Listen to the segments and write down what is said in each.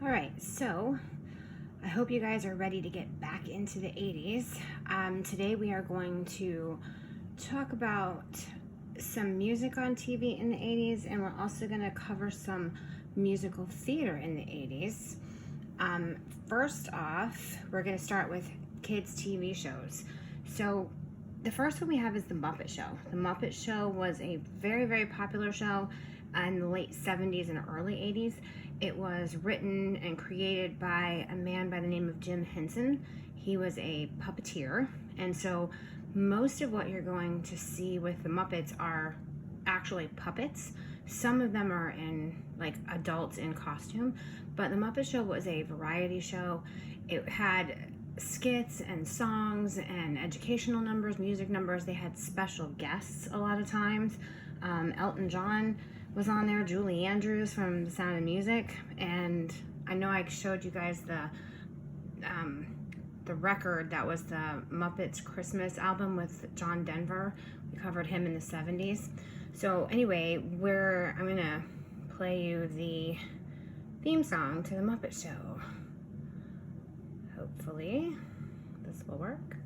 All right, so I hope you guys are ready to get back into the 80s. Today we are going to talk about some music on TV in the 80s, and we're also going to cover some musical theater in the 80s. First off, we're going to start with kids' TV shows. So the first one we have is The Muppet Show. The Muppet Show was a very, very popular show in the late 70s and early 80s. It was written and created by a man by the name of Jim Henson. He was a puppeteer, and so most of what you're going to see with the Muppets are actually puppets. Some of them are in like adults in costume, but the Muppet Show was a variety show. It had skits and songs and educational numbers, music numbers. They had special guests a lot of times. Elton John was on there, Julie Andrews from The Sound of Music, and I know I showed you guys the record that was the Muppets Christmas album with John Denver. We covered him in the 70s. So anyway, I'm gonna play you the theme song to the Muppet Show. Hopefully this will work.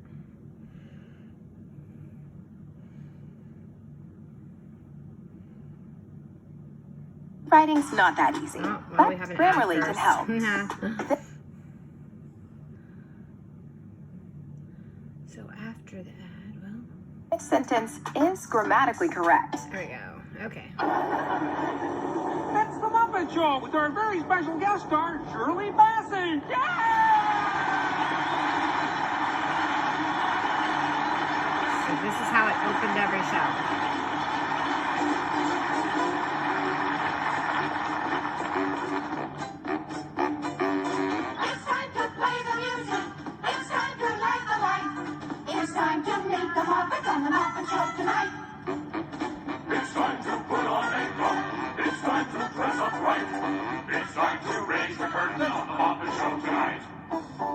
Writing's not that easy, but Grammarly can help. So after the ad, well... This sentence is grammatically correct. There we go. Okay. That's The Muppet Show with our very special guest star, Shirley Bassey. Yeah! So this is how it opened every show. It's time to put on makeup. It's time to dress up right. It's time to raise the curtain on the Muppet Show tonight.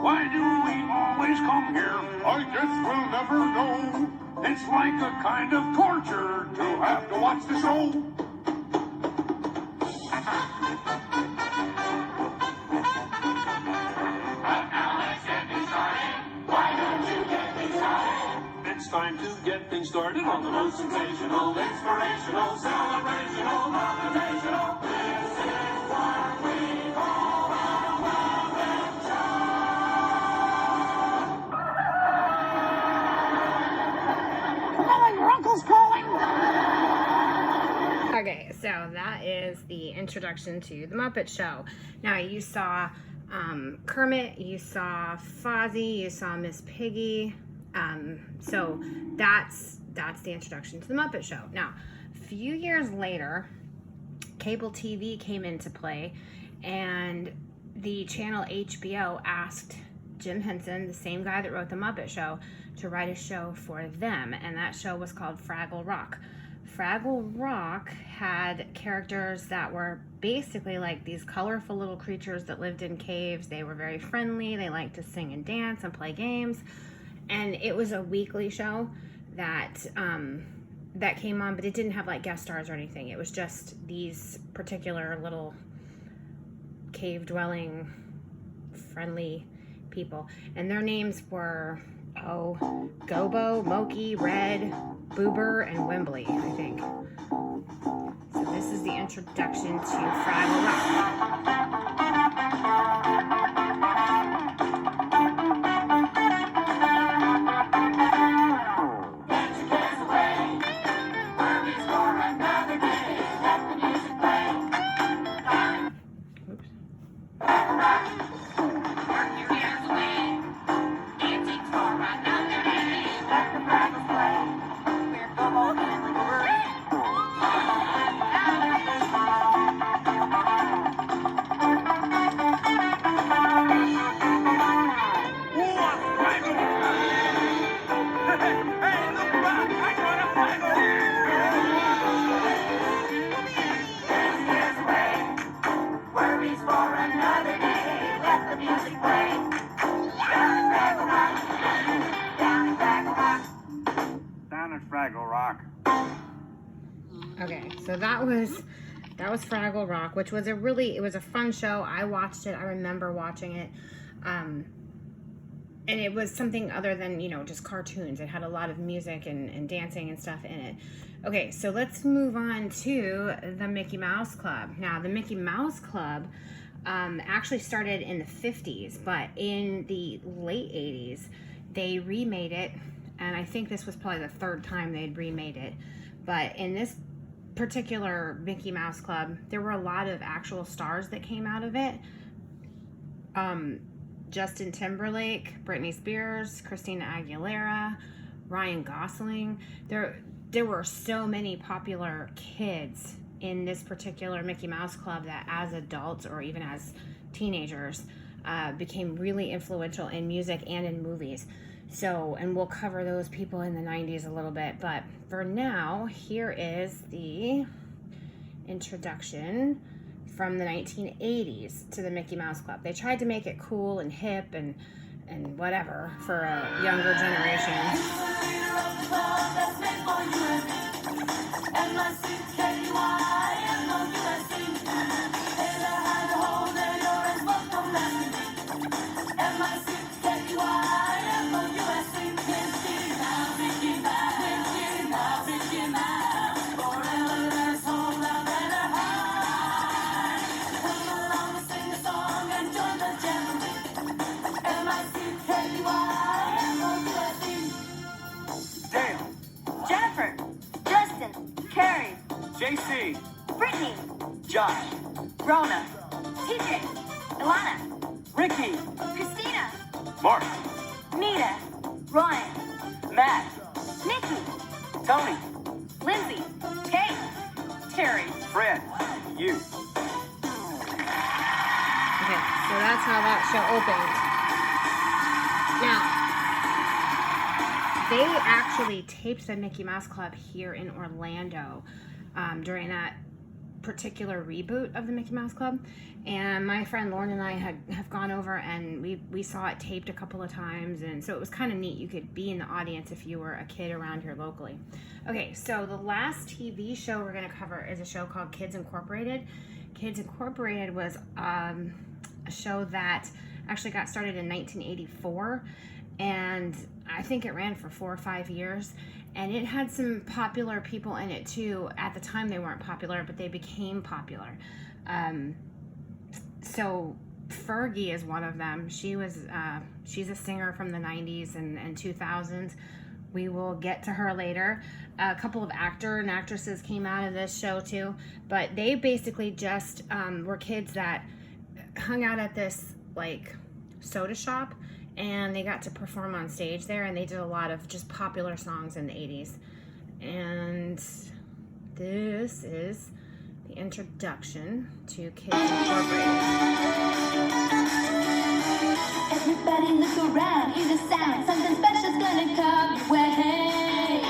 Why do we always come here? I guess we'll never know. It's like a kind of torture to have to watch the show. It's time to get things started on the most sensational, inspirational, celebrational, motivational. This is what we call a Muppet Show. Calling, your uncle's calling. Okay, so that is the introduction to the Muppet Show. Now you saw Kermit, you saw Fozzie, you saw Miss Piggy. So that's the introduction to the Muppet Show. Now, a few years later, cable TV came into play, and the channel HBO asked Jim Henson, the same guy that wrote the Muppet Show, to write a show for them, and that show was called Fraggle Rock. Fraggle Rock had characters that were basically like these colorful little creatures that lived in caves. They were very friendly. They liked to sing and dance and play games. And it was a weekly show that that came on, but it didn't have like guest stars or anything. It was just these particular little cave-dwelling, friendly people. And their names were, Gobo, Moki, Red, Boober, and Wembley, I think. So this is the introduction to Fraggle Rock. Fraggle Rock. Okay, so that was That was Fraggle Rock, which was it was a fun show. I watched it. I remember watching it. And it was something other than, you know, just cartoons. It had a lot of music and dancing and stuff in it. Okay, so let's move on to the Mickey Mouse Club. Now, the Mickey Mouse Club actually started in the 50s, but in the late 80s, they remade it. And I think this was probably the third time they'd remade it. But in this particular Mickey Mouse Club, there were a lot of actual stars that came out of it. Justin Timberlake, Britney Spears, Christina Aguilera, Ryan Gosling. There were so many popular kids in this particular Mickey Mouse Club that as adults or even as teenagers became really influential in music and in movies. So, and we'll cover those people in the 90s a little bit, but for now, here is the introduction from the 1980s to the Mickey Mouse Club. They tried to make it cool and hip and whatever for a younger generation. JC, Brittany, Josh, Rona, TJ, Ilana, Ricky, Christina, Mark, Mita, Ryan, Matt, Nikki, Tony, Lindsay, Kate, Terry. Fred, you. Okay, so that's how that show opened. Now, they actually taped the Mickey Mouse Club here in Orlando during that particular reboot of the Mickey Mouse Club, and my friend Lauren and I have gone over and we saw it taped a couple of times, and so it was kind of neat. You could be in the audience if you were a kid around here locally. Okay, so the last TV show we're going to cover is a show called Kids Incorporated. Kids Incorporated was a show that actually got started in 1984, and I think it ran for 4 or 5 years. And it had some popular people in it too. At the time they weren't popular, but they became popular. So Fergie is one of them. She's a singer from the 90s and 2000s. We will get to her later. A couple of actor and actresses came out of this show too. But they basically just were kids that hung out at this like soda shop, and they got to perform on stage there, and they did a lot of just popular songs in the 80s. And this is the introduction to Kids Incorporated. Everybody look around, hear the sound, something special's gonna come your way.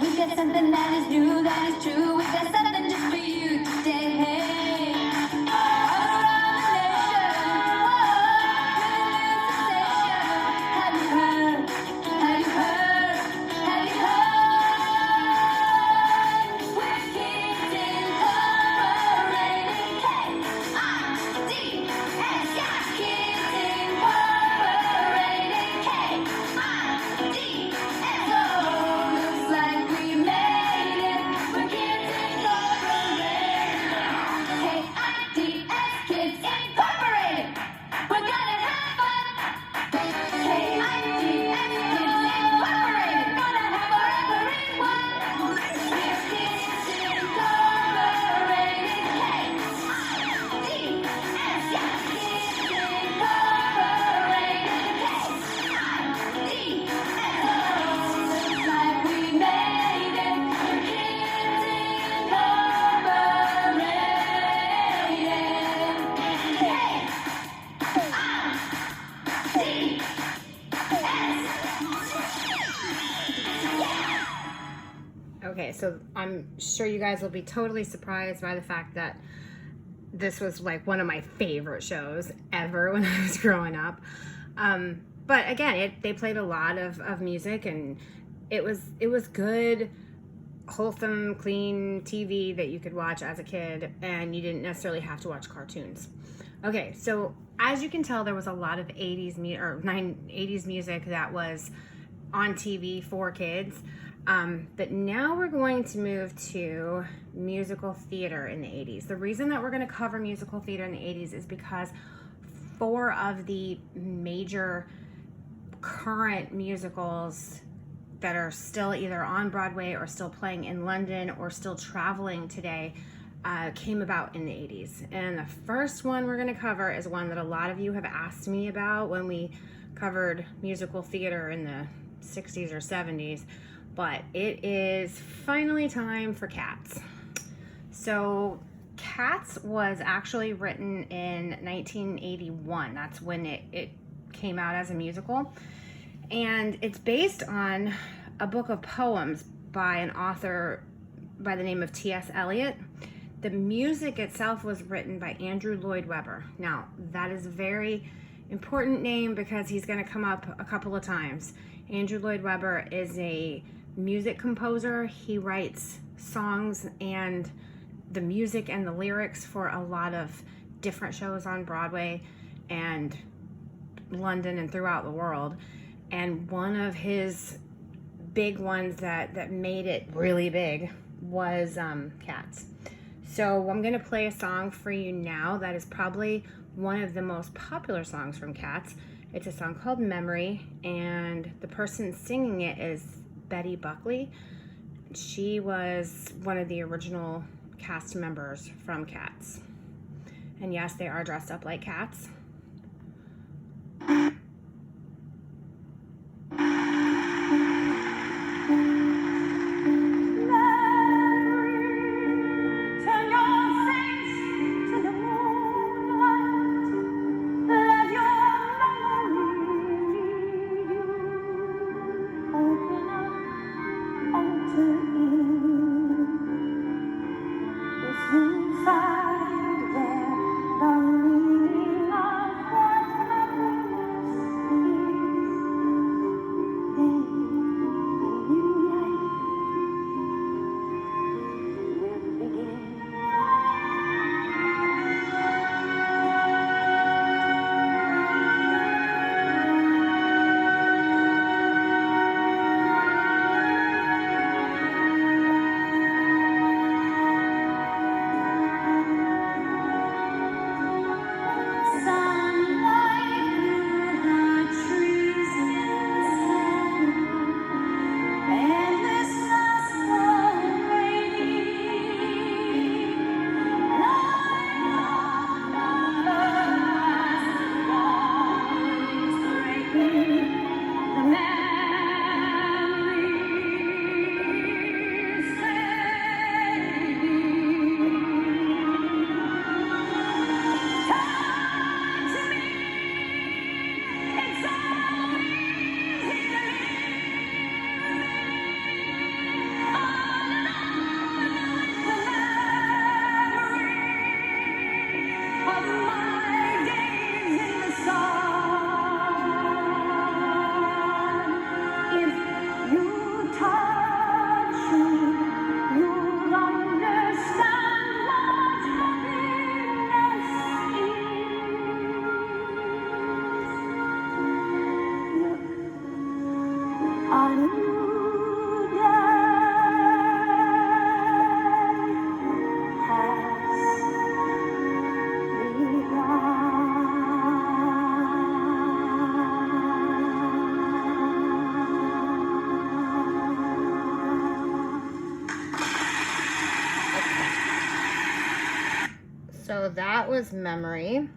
We've got something that is new, that is true, we've got something just for you today. Okay, so I'm sure you guys will be totally surprised by the fact that this was like one of my favorite shows ever when I was growing up. But again, they played a lot of music, and it was good wholesome, clean TV that you could watch as a kid, and you didn't necessarily have to watch cartoons. Okay, so as you can tell, there was a lot of 80s music that was on TV for kids. But now we're going to move to musical theater in the 80s. The reason that we're going to cover musical theater in the 80s is because 4 of the major current musicals that are still either on Broadway or still playing in London or still traveling today came about in the 80s. And the first one we're going to cover is one that a lot of you have asked me about when we covered musical theater in the 60s or 70s, but it is finally time for Cats. So Cats was actually written in 1981. That's when it came out as a musical. And it's based on a book of poems by an author by the name of T.S. Eliot. The music itself was written by Andrew Lloyd Webber. Now, that is a very important name because he's going to come up a couple of times. Andrew Lloyd Webber is a music composer. He writes songs and the music and the lyrics for a lot of different shows on Broadway and London and throughout the world. And one of his big ones that made it really big was Cats. So I'm going to play a song for you now that is probably one of the most popular songs from Cats. It's a song called Memory, and the person singing it is Betty Buckley. She was one of the original cast members from Cats. And yes, they are dressed up like cats. So that was Memory.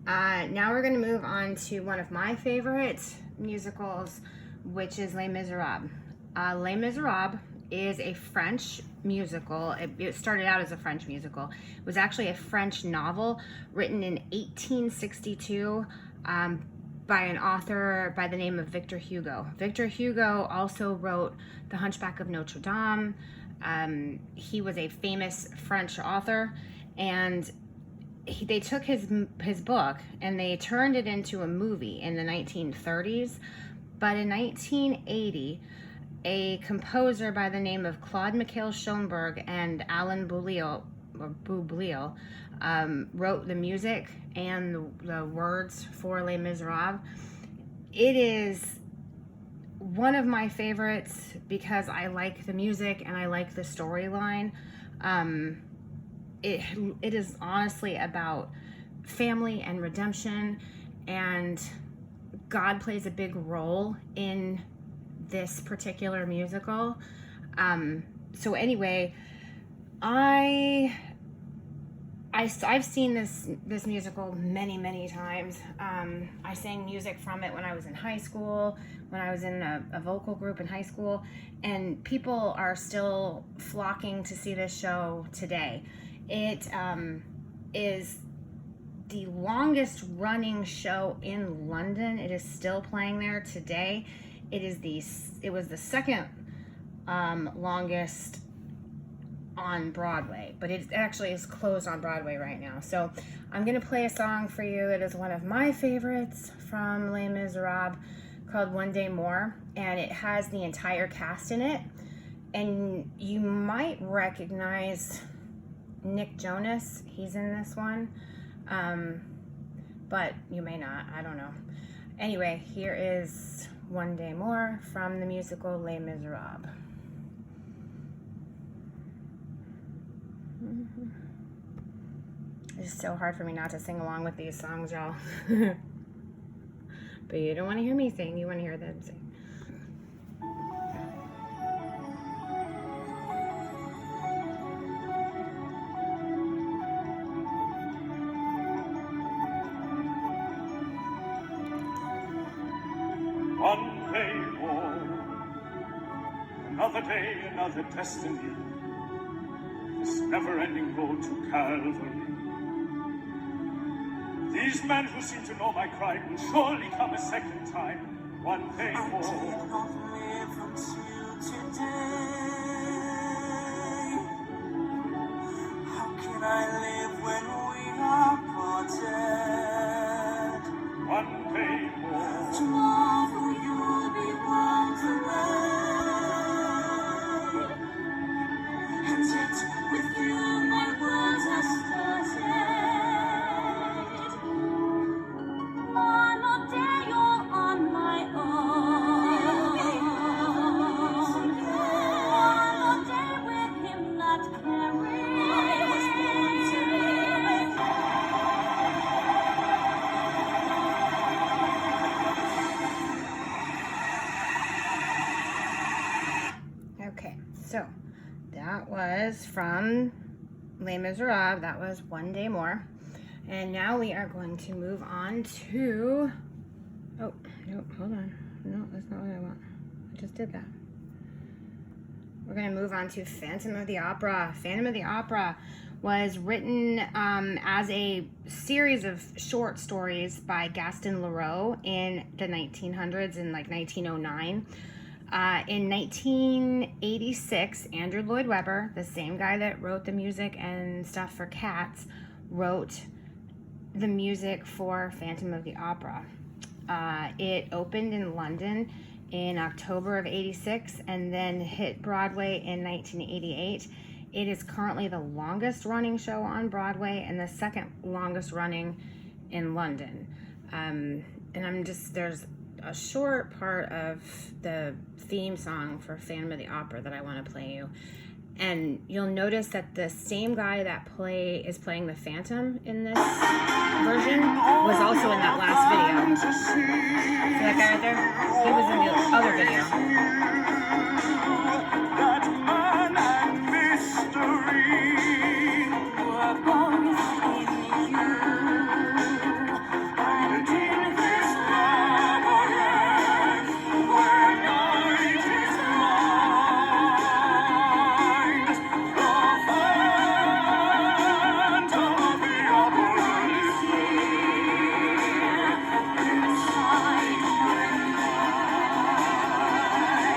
Now we're going to move on to one of my favorite musicals, which is Les Miserables. Les Miserables is a French musical. It started out as a French musical. It was actually a French novel written in 1862 by an author by the name of Victor Hugo. Victor Hugo also wrote The Hunchback of Notre Dame. He was a famous French author, and they took his book and they turned it into a movie in the 1930s. But in 1980, a composer by the name of Claude Mikhail Schoenberg and Alan Boublil wrote the music and the words for Les Miserables. It is one of my favorites because I like the music and I like the storyline. It is honestly about family and redemption, and God plays a big role in this particular musical. So anyway, I've seen this musical many times. I sang music from it when I was in high school, when I was in a vocal group in high school, and people are still flocking to see this show today. It is the longest running show in London. It is still playing there today. It was the second longest on Broadway, but it actually is closed on Broadway right now. So I'm gonna play a song for you. It is one of my favorites from Les Miserables, called One Day More, and it has the entire cast in it. And you might recognize Nick Jonas. He's in this one, but you may not. I don't know. Anyway, here is One Day More from the musical Les Miserables. It's so hard for me not to sing along with these songs, y'all. But you don't want to hear me sing, you want to hear them sing. One day more, another day, another destiny. This never-ending road to Calvary. These men who seem to know my crime will surely come a second time. One day more. I did not live until today. How can I live when we are parted? One day more. Tomorrow you'll be miles away. And yet with you my worlds are started. One day you're on my own. One day with him not caring. Okay, so that was from Les Miserables. That was One Day More. And now we are going to move on to... Oh, no, hold on. No, that's not what I want. I just did that. We're going to move on to Phantom of the Opera. Phantom of the Opera was written as a series of short stories by Gaston Leroux in the 1900s, in like 1909. In 1986, Andrew Lloyd Webber, the same guy that wrote the music and stuff for Cats, wrote the music for Phantom of the Opera. It opened in London in October of 86 and then hit Broadway in 1988. It is currently the longest running show on Broadway and the second longest running in London. And there's a short part of the theme song for Phantom of the Opera that I want to play you. And you'll notice that the same guy that is playing the Phantom in this version was also in that last video. See that guy right there? He was in the other video. That man and mystery were both in you. And in this labyrinth where night is light, the Phantom of the Opera is here inside your mind.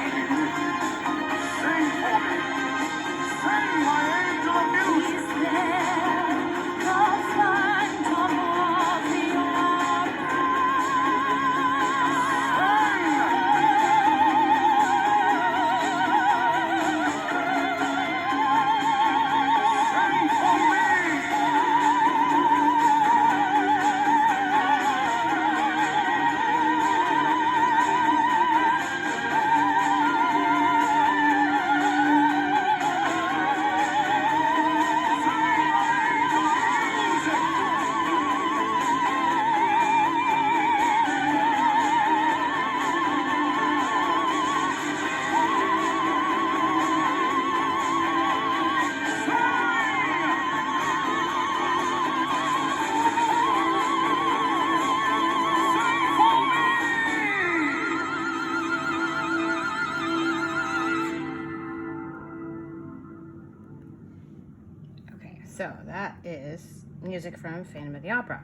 is music from Phantom of the Opera.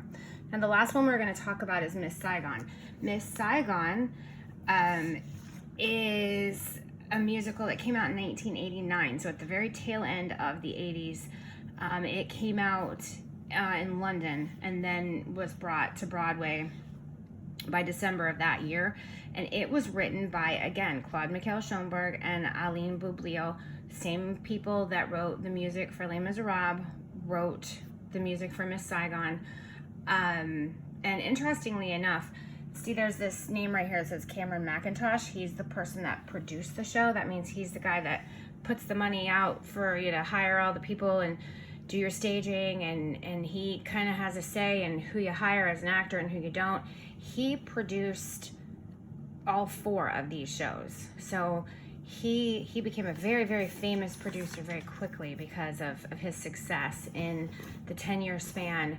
And the last one we're going to talk about is Miss Saigon. Miss Saigon is a musical that came out in 1989, so at the very tail end of the 80s. It came out in London and then was brought to Broadway by December of that year. And it was written by, again, Claude Michael Schoenberg and Aline Boublil, same people that wrote the music for Les Miserables, wrote the music for Miss Saigon. And interestingly enough, see, there's this name right here that says Cameron McIntosh. He's the person that produced the show. That means he's the guy that puts the money out for you to hire all the people and do your staging, and he kind of has a say in who you hire as an actor and who you don't. He produced all 4 of these shows. So he became a very, very famous producer very quickly because of his success in the 10-year span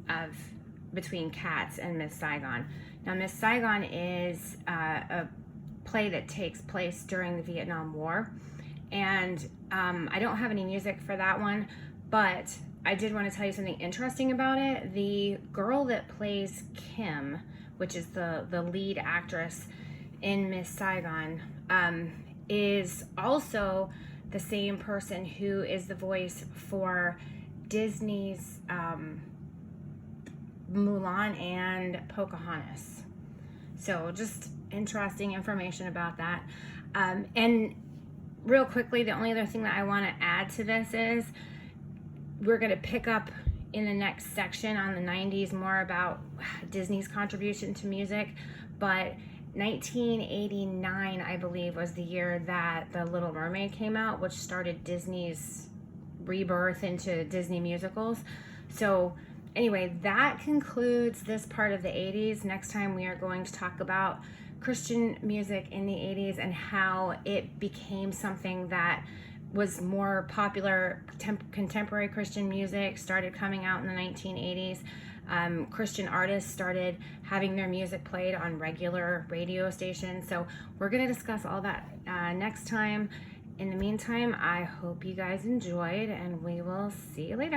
of between Cats and Miss Saigon. Now, Miss Saigon is a play that takes place during the Vietnam War, and I don't have any music for that one, but I did want to tell you something interesting about it. The girl that plays Kim, which is the lead actress in Miss Saigon, is also the same person who is the voice for Disney's Mulan and Pocahontas. So just interesting information about that. And real quickly, the only other thing that I want to add to this is we're going to pick up in the next section on the 90s more about Disney's contribution to music, but 1989, I believe, was the year that The Little Mermaid came out, which started Disney's rebirth into Disney musicals. So anyway, that concludes this part of the 80s. Next time we are going to talk about Christian music in the 80s and how it became something that was more popular. Contemporary Christian music started coming out in the 1980s. Christian artists started having their music played on regular radio stations. So we're going to discuss all that next time. In the meantime, I hope you guys enjoyed, and we will see you later.